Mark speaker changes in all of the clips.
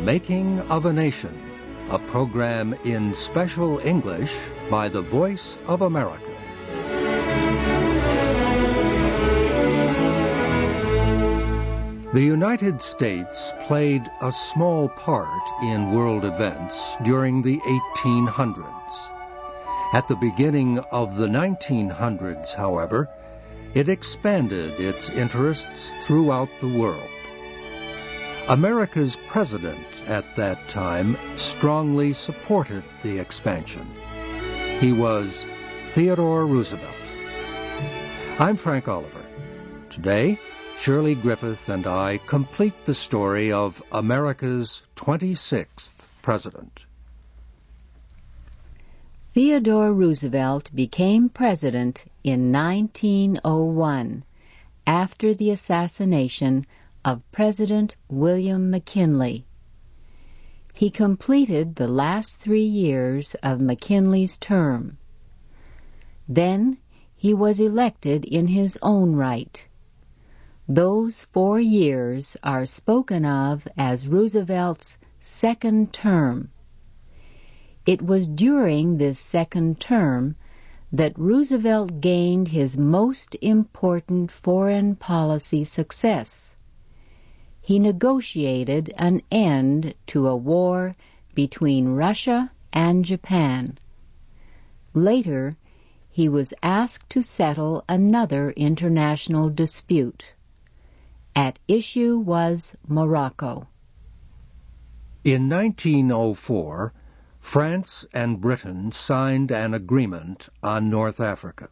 Speaker 1: Making of a Nation, a program in special English by the Voice of America. The United States played a small part in world events during the 1800s. At the beginning of the 1900s, however, it expanded its interests throughout the world. America's president at that time strongly supported the expansion. He was Theodore Roosevelt. I'm Frank Oliver. Today, Shirley Griffith and I complete the story of America's 26th president.
Speaker 2: Theodore Roosevelt became president in 1901 after the assassination of President William McKinley. He completed the last 3 years of McKinley's term. Then he was elected in his own right. Those 4 years are spoken of as Roosevelt's second term. It was during this second term that Roosevelt gained his most important foreign policy success. He negotiated an end to a war between Russia and Japan. Later, he was asked to settle another international dispute. At issue was Morocco.
Speaker 1: In 1904, France and Britain signed an agreement on North Africa.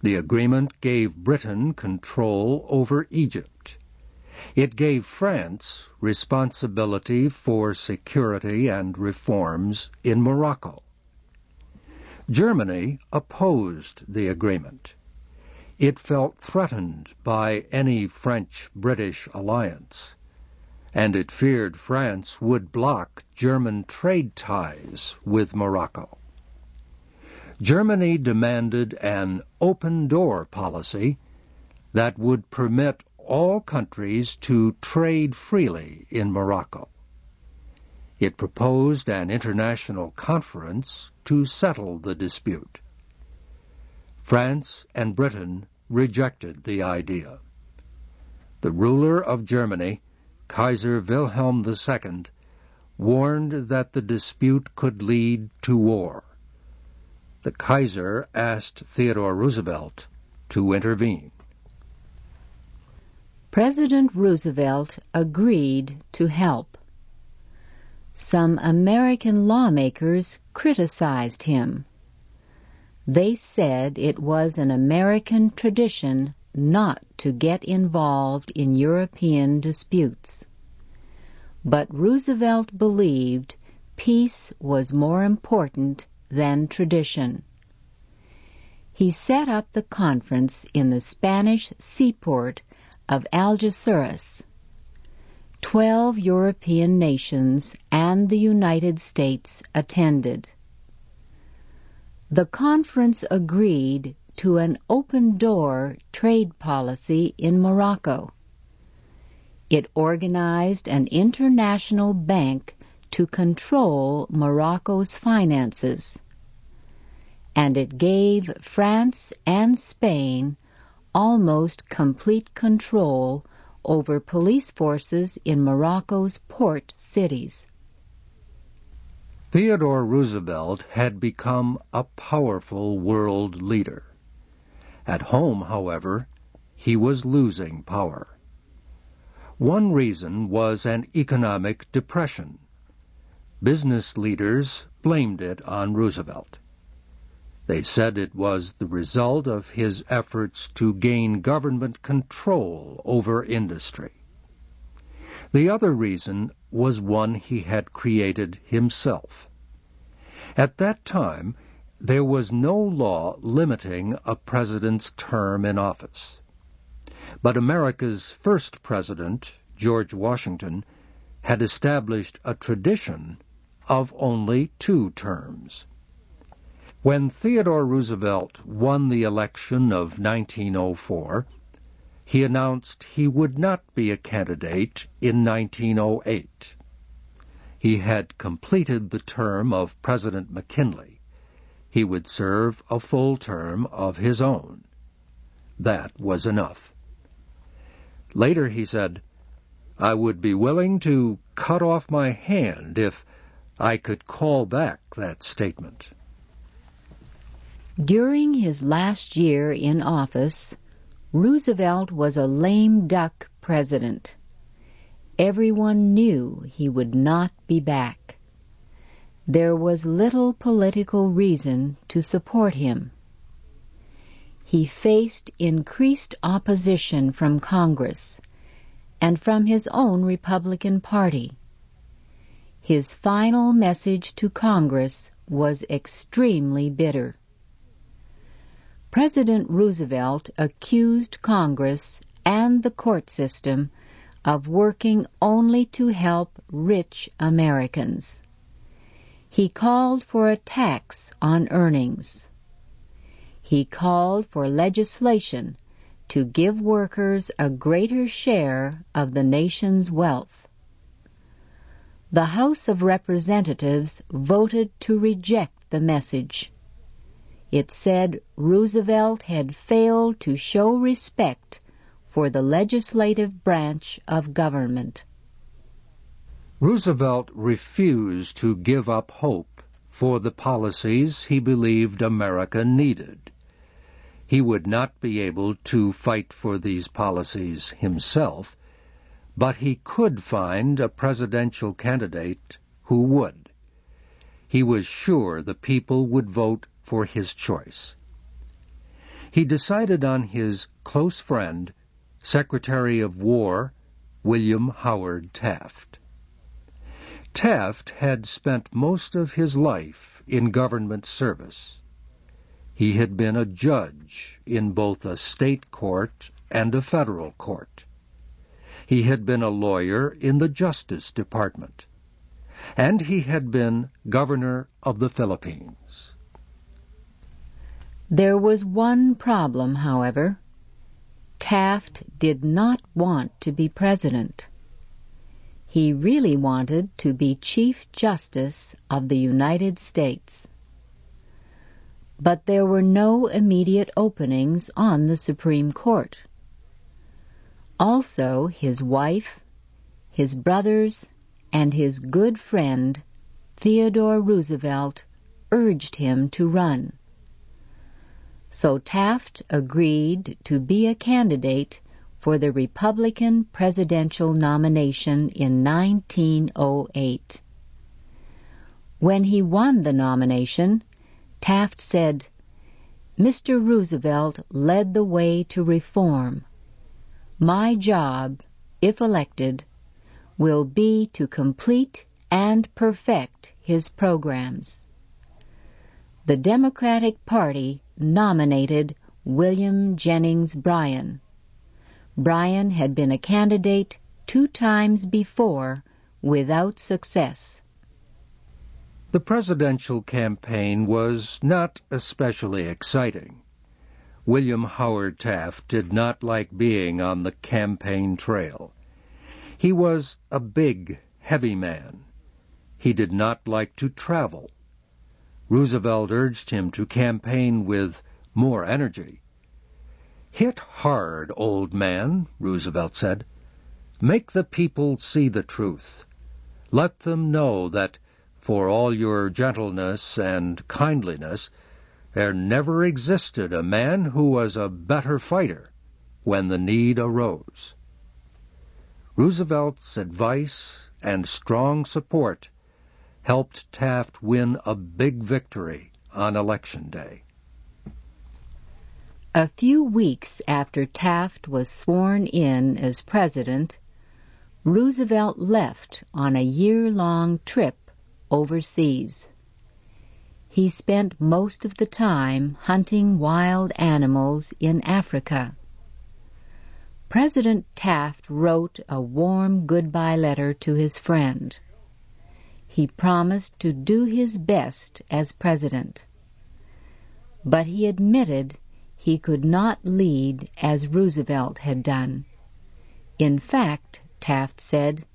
Speaker 1: The agreement gave Britain control over Egypt. It gave France responsibility for security and reforms in Morocco. Germany opposed the agreement. It felt threatened by any French-British alliance, and it feared France would block German trade ties with Morocco. Germany demanded an open-door policy that would permit all countries to trade freely in Morocco. It proposed an international conference to settle the dispute. France and Britain rejected the idea. The ruler of Germany, Kaiser Wilhelm II, warned that the dispute could lead to war. The Kaiser asked Theodore Roosevelt to intervene.
Speaker 2: President Roosevelt agreed to help. Some American lawmakers criticized him. They said it was an American tradition not to get involved in European disputes. But Roosevelt believed peace was more important than tradition. He set up the conference in the Spanish seaport of Algeciras. 12 European nations and the United States attended. The conference agreed to an open-door trade policy in Morocco. It organized an international bank to control Morocco's finances. And it gave France and Spain almost complete control over police forces in Morocco's port cities.
Speaker 1: Theodore Roosevelt had become a powerful world leader. At home, however, he was losing power. One reason was an economic depression. Business leaders blamed it on Roosevelt. They said it was the result of his efforts to gain government control over industry. The other reason was one he had created himself. At that time, there was no law limiting a president's term in office. But America's first president, George Washington, had established a tradition of only 2 terms. When Theodore Roosevelt won the election of 1904, he announced he would not be a candidate in 1908. He had completed the term of President McKinley. He would serve a full term of his own. That was enough. Later he said, "I would be willing to cut off my hand if I could call back that statement."
Speaker 2: During his last year in office, Roosevelt was a lame duck president. Everyone knew he would not be back. There was little political reason to support him. He faced increased opposition from Congress and from his own Republican Party. His final message to Congress was extremely bitter. President Roosevelt accused Congress and the court system of working only to help rich Americans. He called for a tax on earnings. He called for legislation to give workers a greater share of the nation's wealth. The House of Representatives voted to reject the message. It said Roosevelt had failed to show respect for the legislative branch of government.
Speaker 1: Roosevelt refused to give up hope for the policies he believed America needed. He would not be able to fight for these policies himself, but he could find a presidential candidate who would. He was sure the people would vote for his choice. He decided on his close friend, Secretary of War William Howard Taft. Taft had spent most of his life in government service. He had been a judge in both a state court and a federal court. He had been a lawyer in the Justice Department. And he had been governor of the Philippines.
Speaker 2: There was one problem, however. Taft did not want to be president. He really wanted to be Chief Justice of the United States. But there were no immediate openings on the Supreme Court. Also, his wife, his brothers, and his good friend, Theodore Roosevelt, urged him to run. So Taft agreed to be a candidate for the Republican presidential nomination in 1908. When he won the nomination, Taft said, "Mr. Roosevelt led the way to reform. My job, if elected, will be to complete and perfect his programs." The Democratic Party nominated William Jennings Bryan. Bryan had been a candidate 2 times before without success.
Speaker 1: The presidential campaign was not especially exciting. William Howard Taft did not like being on the campaign trail. He was a big, heavy man. He did not like to travel. Roosevelt urged him to campaign with more energy. "Hit hard, old man," Roosevelt said. "Make the people see the truth. Let them know that, for all your gentleness and kindliness, there never existed a man who was a better fighter when the need arose." Roosevelt's advice and strong support helped Taft win a big victory on Election Day.
Speaker 2: A few weeks after Taft was sworn in as president, Roosevelt left on a year-long trip overseas. He spent most of the time hunting wild animals in Africa. President Taft wrote a warm goodbye letter to his friend. He promised to do his best as president. But he admitted he could not lead as Roosevelt had done. In fact, Taft said,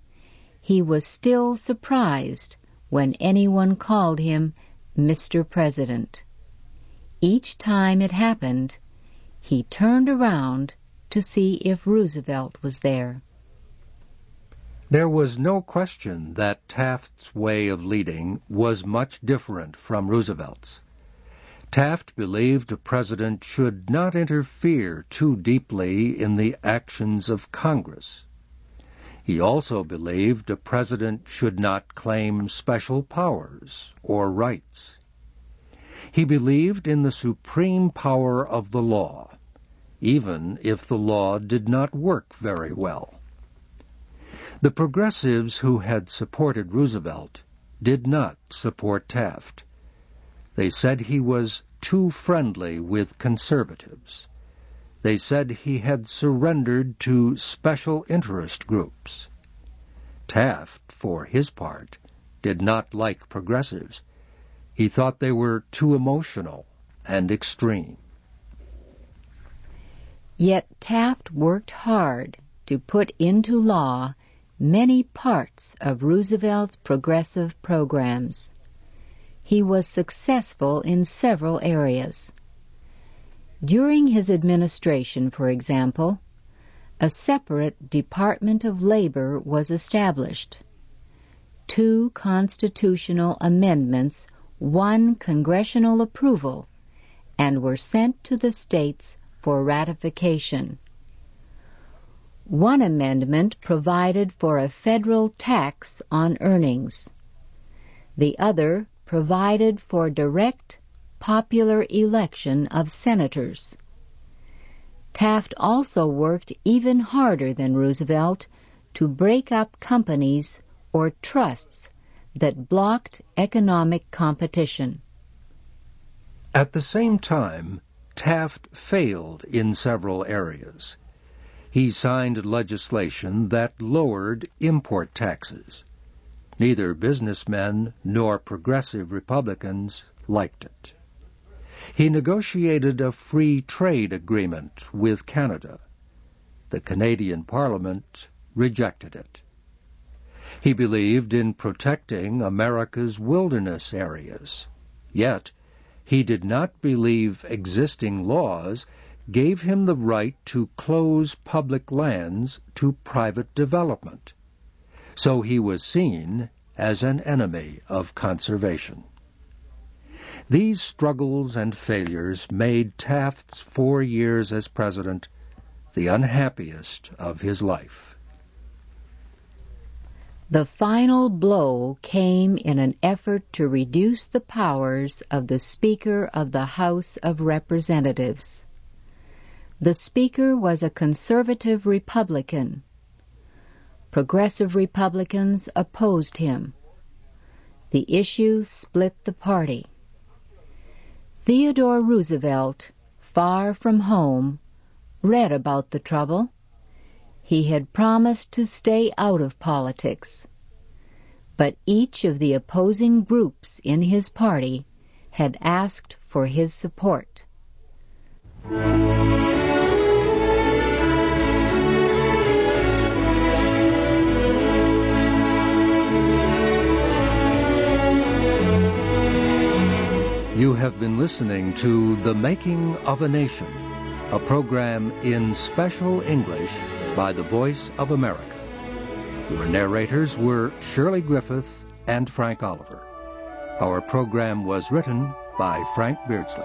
Speaker 2: he was still surprised when anyone called him Mr. President. Each time it happened, he turned around to see if Roosevelt was there.
Speaker 1: There was no question that Taft's way of leading was much different from Roosevelt's. Taft believed a president should not interfere too deeply in the actions of Congress. He also believed a president should not claim special powers or rights. He believed in the supreme power of the law, even if the law did not work very well. The progressives who had supported Roosevelt did not support Taft. They said he was too friendly with conservatives. They said he had surrendered to special interest groups. Taft, for his part, did not like progressives. He thought they were too emotional and extreme.
Speaker 2: Yet Taft worked hard to put into law many parts of Roosevelt's progressive programs. He was successful in several areas. During his administration, for example, a separate Department of Labor was established. 2 constitutional amendments won congressional approval and were sent to the states for ratification. One amendment provided for a federal tax on earnings. The other provided for direct popular election of senators. Taft also worked even harder than Roosevelt to break up companies or trusts that blocked economic competition.
Speaker 1: At the same time, Taft failed in several areas. He signed legislation that lowered import taxes. Neither businessmen nor progressive Republicans liked it. He negotiated a free trade agreement with Canada. The Canadian Parliament rejected it. He believed in protecting America's wilderness areas. Yet, he did not believe existing laws gave him the right to close public lands to private development. So he was seen as an enemy of conservation. These struggles and failures made Taft's 4 years as president the unhappiest of his life.
Speaker 2: The final blow came in an effort to reduce the powers of the Speaker of the House of Representatives. The Speaker was a conservative Republican. Progressive Republicans opposed him. The issue split the party. Theodore Roosevelt, far from home, read about the trouble. He had promised to stay out of politics. But each of the opposing groups in his party had asked for his support.
Speaker 1: You have been listening to The Making of a Nation, a program in special English by the Voice of America. Your narrators were Shirley Griffith and Frank Oliver. Our program was written by Frank Beardsley.